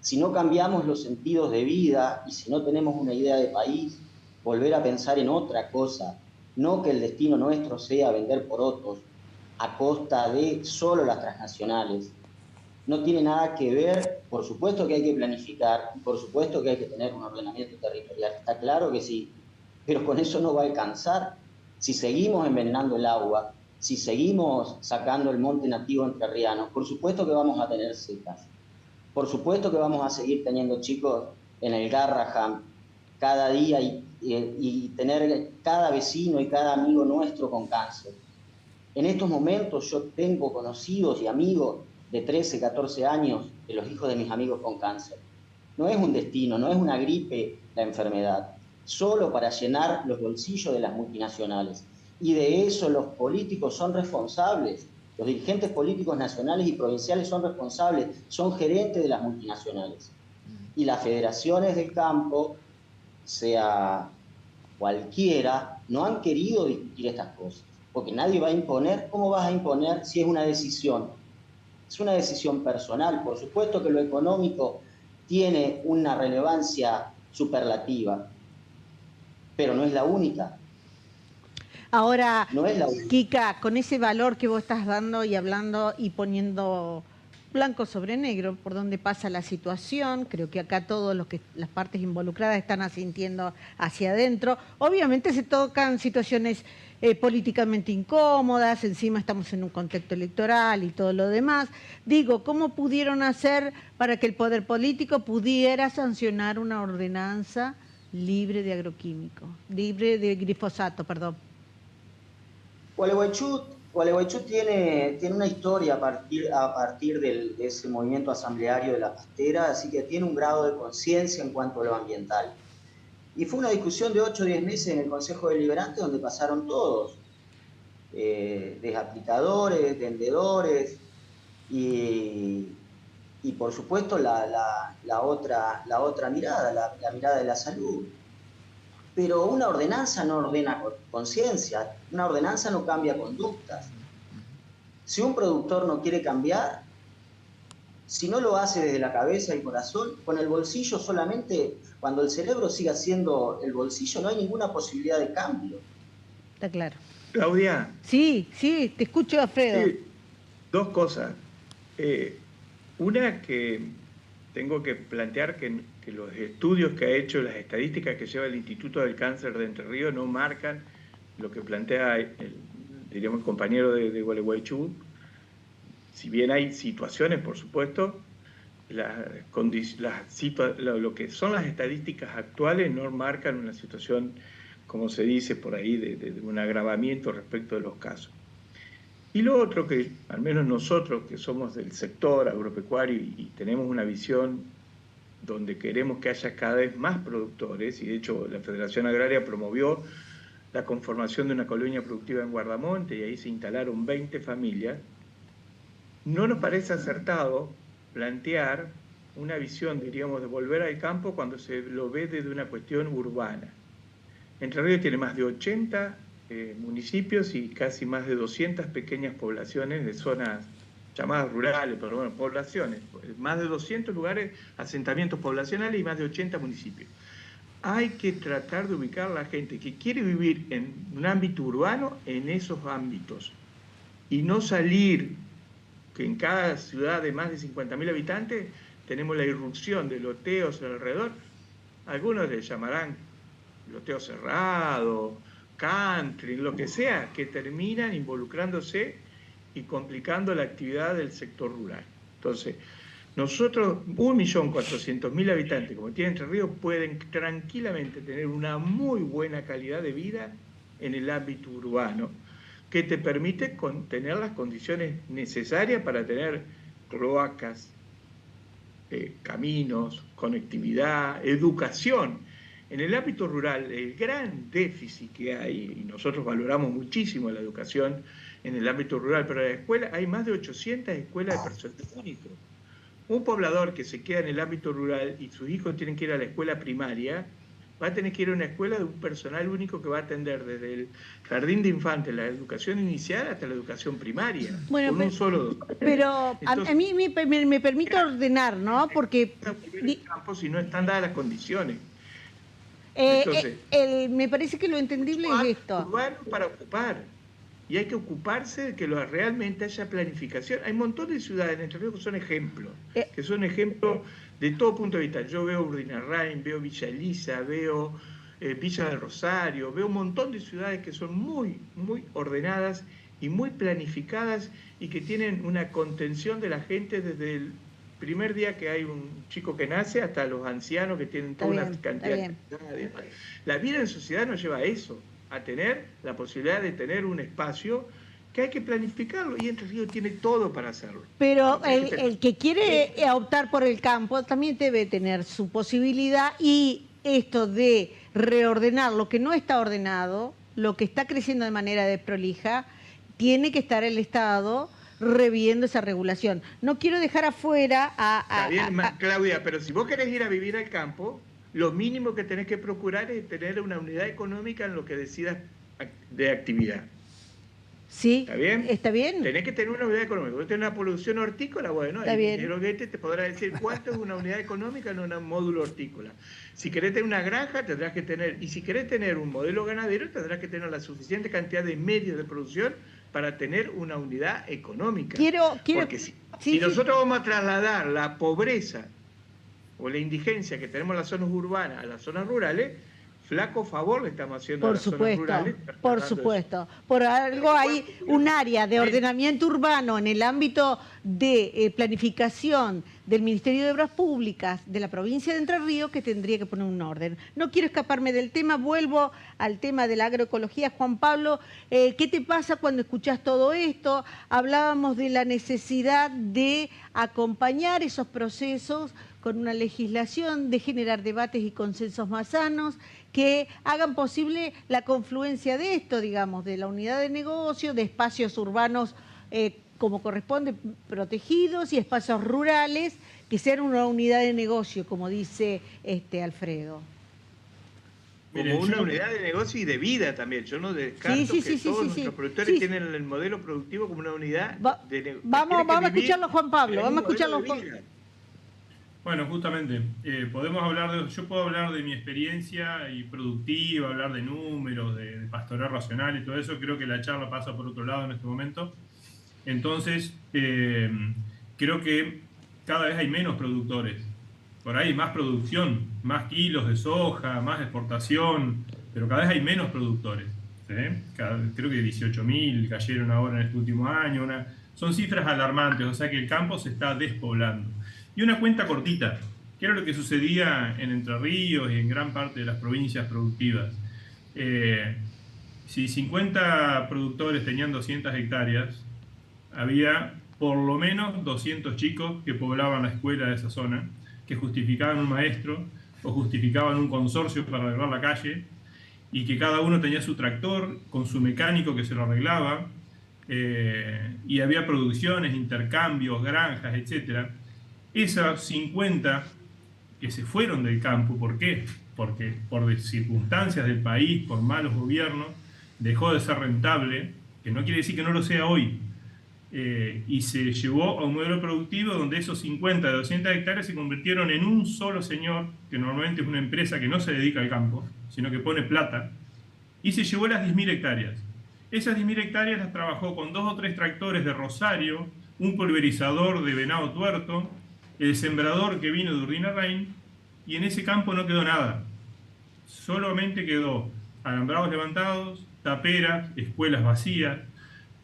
Si no cambiamos los sentidos de vida y si no tenemos una idea de país, volver a pensar en otra cosa, no que el destino nuestro sea vender porotos a costa de solo las transnacionales. No tiene nada que ver, por supuesto que hay que planificar, por supuesto que hay que tener un ordenamiento territorial, está claro que sí, pero con eso no va a alcanzar. Si seguimos envenenando el agua, si seguimos sacando el monte nativo entrerriano, por supuesto que vamos a tener secas. Por supuesto que vamos a seguir teniendo chicos en el Garraham cada día y tener cada vecino y cada amigo nuestro con cáncer. En estos momentos yo tengo conocidos y amigos de 13, 14 años de los hijos de mis amigos con cáncer. No es un destino, no es una gripe la enfermedad, solo para llenar los bolsillos de las multinacionales. Y de eso los políticos son responsables, los dirigentes políticos nacionales y provinciales son responsables, son gerentes de las multinacionales. Y las federaciones del campo, sea cualquiera, no han querido discutir estas cosas, porque nadie va a imponer. ¿Cómo vas a imponer si es una decisión? Es una decisión personal. Por supuesto que lo económico tiene una relevancia superlativa, pero no es la única. Ahora, no es la única. Kika, con ese valor que vos estás dando y hablando y poniendo blanco sobre negro por donde pasa la situación, creo que acá todos las partes involucradas están asintiendo hacia adentro. Obviamente se tocan situaciones políticamente incómodas, encima estamos en un contexto electoral y todo lo demás. Digo, ¿cómo pudieron hacer para que el poder político pudiera sancionar una ordenanza libre de agroquímicos, libre de glifosato, perdón? Gualeguaychú tiene una historia a partir de ese movimiento asambleario de la pastera, así que tiene un grado de conciencia en cuanto a lo ambiental. Y fue una discusión de 8 o 10 meses en el Consejo Deliberante donde pasaron todos, desaplicadores, vendedores y por supuesto la otra mirada, la mirada de la salud. Pero una ordenanza no ordena conciencia, una ordenanza no cambia conductas. Si un productor no quiere cambiar, si no lo hace desde la cabeza y el corazón, con el bolsillo solamente, cuando el cerebro siga siendo el bolsillo, no hay ninguna posibilidad de cambio. Está claro. Claudia. Sí, te escucho, Alfredo. Dos cosas. Una, que tengo que plantear que los estudios que ha hecho, las estadísticas que lleva el Instituto del Cáncer de Entre Ríos no marcan lo que plantea el compañero de Gualeguaychú. Si bien hay situaciones, por supuesto, lo que son las estadísticas actuales no marcan una situación, como se dice por ahí, de un agravamiento respecto de los casos. Y lo otro, que al menos nosotros que somos del sector agropecuario y tenemos una visión donde queremos que haya cada vez más productores, y de hecho la Federación Agraria promovió la conformación de una colonia productiva en Guardamonte, y ahí se instalaron 20 familias, no nos parece acertado plantear una visión, diríamos, de volver al campo cuando se lo ve desde una cuestión urbana. Entre Ríos tiene más de 80 municipios y casi más de 200 pequeñas poblaciones de zonas llamadas rurales, pero bueno, poblaciones, más de 200 lugares, asentamientos poblacionales y más de 80 municipios. Hay que tratar de ubicar a la gente que quiere vivir en un ámbito urbano en esos ámbitos y no salir, que en cada ciudad de más de 50.000 habitantes tenemos la irrupción de loteos alrededor. Algunos les llamarán loteo cerrado, country, lo que sea, que terminan involucrándose y complicando la actividad del sector rural. Entonces, nosotros, 1.400.000 habitantes, como tiene Entre Ríos, pueden tranquilamente tener una muy buena calidad de vida en el ámbito urbano, que te permite tener las condiciones necesarias para tener cloacas, caminos, conectividad, educación. En el ámbito rural, el gran déficit que hay, y nosotros valoramos muchísimo la educación en el ámbito rural, pero en la escuela hay más de 800 escuelas de personal único. Un poblador que se queda en el ámbito rural y sus hijos tienen que ir a la escuela primaria, va a tener que ir a una escuela de un personal único que va a atender desde el jardín de infantes, la educación inicial, hasta la educación primaria, bueno, con un solo doctor. Pero entonces, a mí me permito ordenar, ¿no? Porque el campo, si no están dadas las condiciones. Entonces, me parece que lo entendible es esto. Urbano para ocupar. Y hay que ocuparse de que realmente haya planificación. Hay un montón de ciudades en Entre Ríos que son ejemplos, de todo punto de vista. Yo veo Urdinarrain, veo Villa Elisa, veo Villa del Rosario, veo un montón de ciudades que son muy, muy ordenadas y muy planificadas y que tienen una contención de la gente desde el primer día que hay un chico que nace hasta los ancianos que tienen toda una cantidad de actividades. La vida en sociedad nos lleva a eso, a tener la posibilidad de tener un espacio que hay que planificarlo, y Entre Ríos tiene todo para hacerlo. Pero el que quiere optar por el campo también debe tener su posibilidad, y esto de reordenar lo que no está ordenado, lo que está creciendo de manera desprolija, tiene que estar el Estado reviendo esa regulación. No quiero dejar afuera Está bien, Claudia, pero si vos querés ir a vivir al campo, lo mínimo que tenés que procurar es tener una unidad económica en lo que decidas de actividad. Sí, ¿está bien? Está bien. Tenés que tener una unidad económica. Vos tenés una producción hortícola, bueno, el ingeniero Goethe te podrá decir cuánto es una unidad económica en un módulo hortícola. Si querés tener una granja, tendrás que tener, y si querés tener un modelo ganadero, tendrás que tener la suficiente cantidad de medios de producción para tener una unidad económica. Porque si nosotros vamos a trasladar la pobreza o la indigencia que tenemos en las zonas urbanas a las zonas rurales, flaco favor le estamos haciendo a las zonas rurales. Por supuesto. Por algo hay un área de ordenamiento urbano en el ámbito de planificación del Ministerio de Obras Públicas de la provincia de Entre Ríos que tendría que poner un orden. No quiero escaparme del tema, vuelvo al tema de la agroecología. Juan Pablo, ¿qué te pasa cuando escuchás todo esto? Hablábamos de la necesidad de acompañar esos procesos con una legislación, de generar debates y consensos más sanos que hagan posible la confluencia de esto, digamos, de la unidad de negocio, de espacios urbanos como corresponde protegidos y espacios rurales que sean una unidad de negocio, como dice Alfredo. Como una unidad de negocio y de vida también. Yo no descarto que todos nuestros productores tienen el modelo productivo como una unidad de negocio. Vamos a escucharlo, Juan Pablo, vamos a escucharlo. Bueno, justamente, yo puedo hablar de mi experiencia y productiva, hablar de números, de pastoral racional y todo eso. Creo que la charla pasa por otro lado en este momento. Entonces, creo que cada vez hay menos productores. Por ahí más producción, más kilos de soja, más exportación, pero cada vez hay menos productores. ¿Sí? Creo que 18.000 cayeron ahora en este último año. Son cifras alarmantes, o sea que el campo se está despoblando. Y una cuenta cortita, que era lo que sucedía en Entre Ríos y en gran parte de las provincias productivas. Si 50 productores tenían 200 hectáreas, había por lo menos 200 chicos que poblaban la escuela de esa zona, que justificaban un maestro o justificaban un consorcio para arreglar la calle, y que cada uno tenía su tractor con su mecánico que se lo arreglaba, y había producciones, intercambios, granjas, etc. Esas 50 que se fueron del campo, ¿por qué? Porque por circunstancias del país, por malos gobiernos, dejó de ser rentable, que no quiere decir que no lo sea hoy, y se llevó a un modelo productivo donde esos 50 de 200 hectáreas se convirtieron en un solo señor, que normalmente es una empresa que no se dedica al campo, sino que pone plata, y se llevó las 10.000 hectáreas. Esas 10.000 hectáreas las trabajó con 2 o 3 tractores de Rosario, un pulverizador de Venado Tuerto, el sembrador que vino de Urdinarrain, y en ese campo no quedó nada. Solamente quedó alambrados levantados, taperas, escuelas vacías,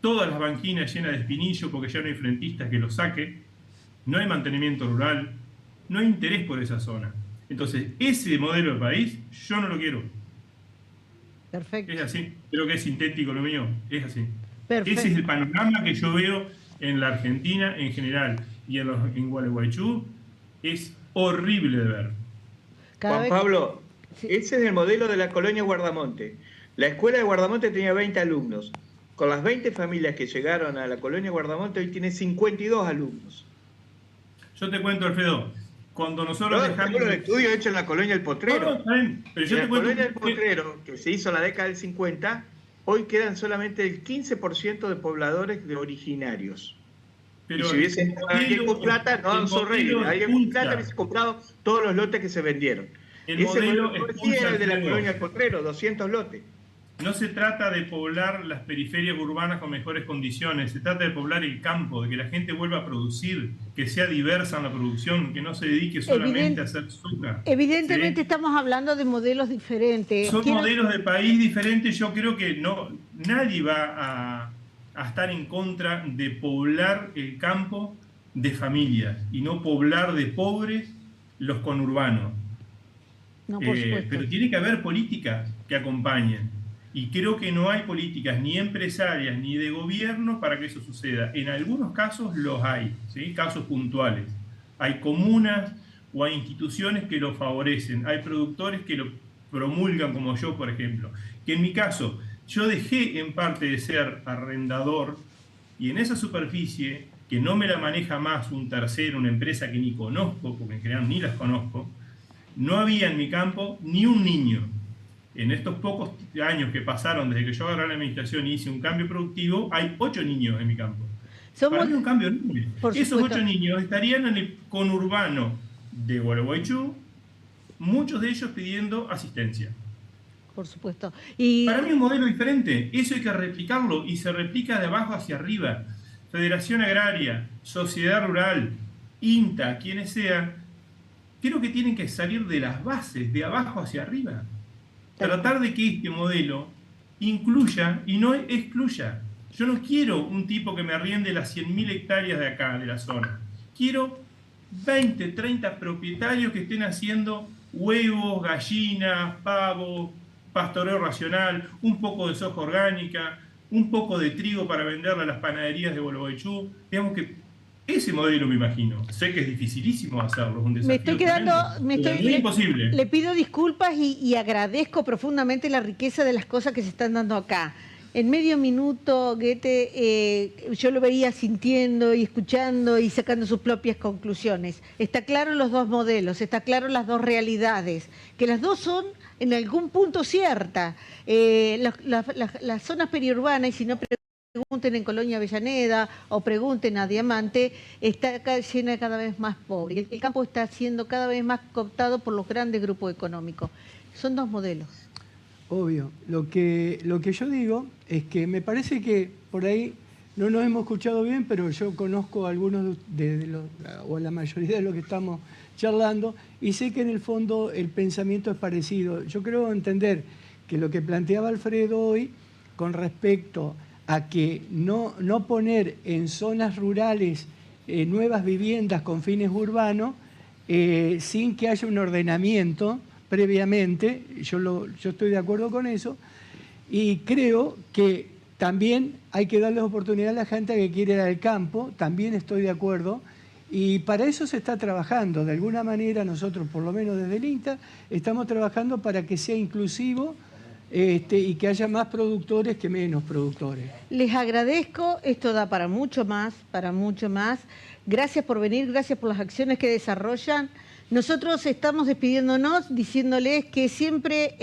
todas las banquinas llenas de espinillo porque ya no hay frentistas que los saque, no hay mantenimiento rural, no hay interés por esa zona. Entonces, ese modelo de país, yo no lo quiero. Perfecto. Es así. Creo que es sintético lo mío. Es así. Perfecto. Ese es el panorama que yo veo en la Argentina en general. Y en Gualeguaychú es horrible de ver. Juan Pablo, ese es el modelo de la colonia Guardamonte. La escuela de Guardamonte tenía 20 alumnos. Con las 20 familias que llegaron a la colonia Guardamonte, hoy tiene 52 alumnos. Yo te cuento, Alfredo, cuando nosotros dejamos... el estudio hecho en la colonia El Potrero. Pero yo en te la cuento colonia El Potrero, que se hizo en la década del 50, hoy quedan solamente el 15% de pobladores de originarios. Pero y si hubiesen alguien con plata, no avanzó rey. Alguien con plata hubiese comprado todos los lotes que se vendieron. Ese modelo es el de la colonia El Potrero, 200 lotes. No se trata de poblar las periferias urbanas con mejores condiciones, se trata de poblar el campo, de que la gente vuelva a producir, que sea diversa en la producción, que no se dedique solamente a hacer azúcar. Evidentemente, ¿sí? Estamos hablando de modelos diferentes. Son modelos de país diferentes. Yo creo que nadie va a estar en contra de poblar el campo de familias y no poblar de pobres los conurbanos. No, por supuesto. Pero tiene que haber políticas que acompañen. Y creo que no hay políticas ni empresarias ni de gobierno para que eso suceda. En algunos casos los hay, ¿sí? Casos puntuales. Hay comunas o hay instituciones que lo favorecen. Hay productores que lo promulgan, como yo, por ejemplo. Que en mi caso, yo dejé en parte de ser arrendador y en esa superficie, que no me la maneja más un tercero, una empresa que ni conozco, porque en general ni las conozco, no había en mi campo ni un niño. En estos pocos años que pasaron desde que yo agarré la administración y hice un cambio productivo, hay 8 niños en mi campo. Para mí es un cambio enorme. Esos 8 niños estarían en el conurbano de Gualeguaychú, muchos de ellos pidiendo asistencia. Por supuesto. Para mí es un modelo diferente. Eso hay que replicarlo y se replica de abajo hacia arriba. Federación Agraria, Sociedad Rural, INTA, quienes sean, creo que tienen que salir de las bases, de abajo hacia arriba. Tratar de que este modelo incluya y no excluya. Yo no quiero un tipo que me arriende las 100.000 hectáreas de acá, de la zona. Quiero 20, 30 propietarios que estén haciendo huevos, gallinas, pavos, pastoreo racional, un poco de soja orgánica, un poco de trigo para venderle a las panaderías de Gualeguaychú. Digamos que ese modelo me imagino. Sé que es dificilísimo hacerlo, es un desafío muy imposible. Le pido disculpas y agradezco profundamente la riqueza de las cosas que se están dando acá. En medio minuto, Goethe, yo lo veía sintiendo y escuchando y sacando sus propias conclusiones. Está claro los dos modelos, está claro las dos realidades, que las dos son en algún punto ciertas. Las zonas periurbanas, y si no pregunten en Colonia Avellaneda o pregunten a Diamante, está llena cada vez más pobre. El campo está siendo cada vez más cooptado por los grandes grupos económicos. Son dos modelos. Obvio. Lo que yo digo es que me parece que por ahí no nos hemos escuchado bien, pero yo conozco a algunos o a la mayoría de los que estamos charlando, y sé que en el fondo el pensamiento es parecido. Yo creo entender que lo que planteaba Alfredo hoy con respecto a que no poner en zonas rurales nuevas viviendas con fines urbanos sin que haya un ordenamiento previamente, yo estoy de acuerdo con eso, y creo que también hay que darle oportunidad a la gente que quiere ir al campo, también estoy de acuerdo, y para eso se está trabajando. De alguna manera nosotros, por lo menos desde el INTA, estamos trabajando para que sea inclusivo y que haya más productores que menos productores. Les agradezco, esto da para mucho más, para mucho más. Gracias por venir, gracias por las acciones que desarrollan. Nosotros estamos despidiéndonos diciéndoles que siempre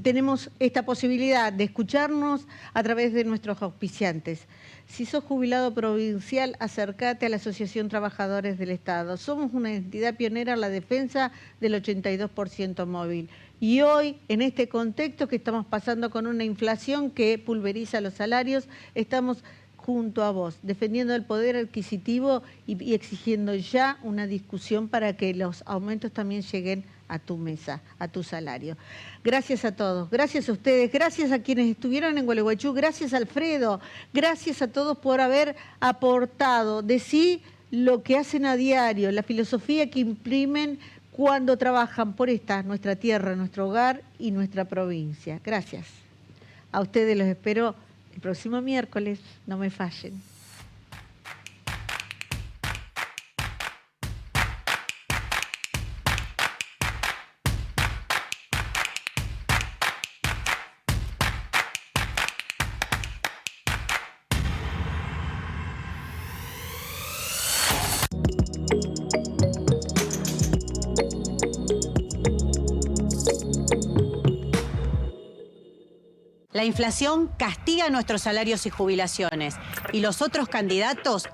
tenemos esta posibilidad de escucharnos a través de nuestros auspiciantes. Si sos jubilado provincial, acércate a la Asociación Trabajadores del Estado. Somos una entidad pionera en la defensa del 82% móvil. Y hoy, en este contexto que estamos pasando con una inflación que pulveriza los salarios, estamos junto a vos, defendiendo el poder adquisitivo y exigiendo ya una discusión para que los aumentos también lleguen a tu mesa, a tu salario. Gracias a todos, gracias a ustedes, gracias a quienes estuvieron en Gualeguaychú, gracias a Alfredo, gracias a todos por haber aportado de sí lo que hacen a diario, la filosofía que imprimen cuando trabajan por esta, nuestra tierra, nuestro hogar y nuestra provincia. Gracias. A ustedes los espero el próximo miércoles, no me fallen. La inflación castiga nuestros salarios y jubilaciones, y los otros candidatos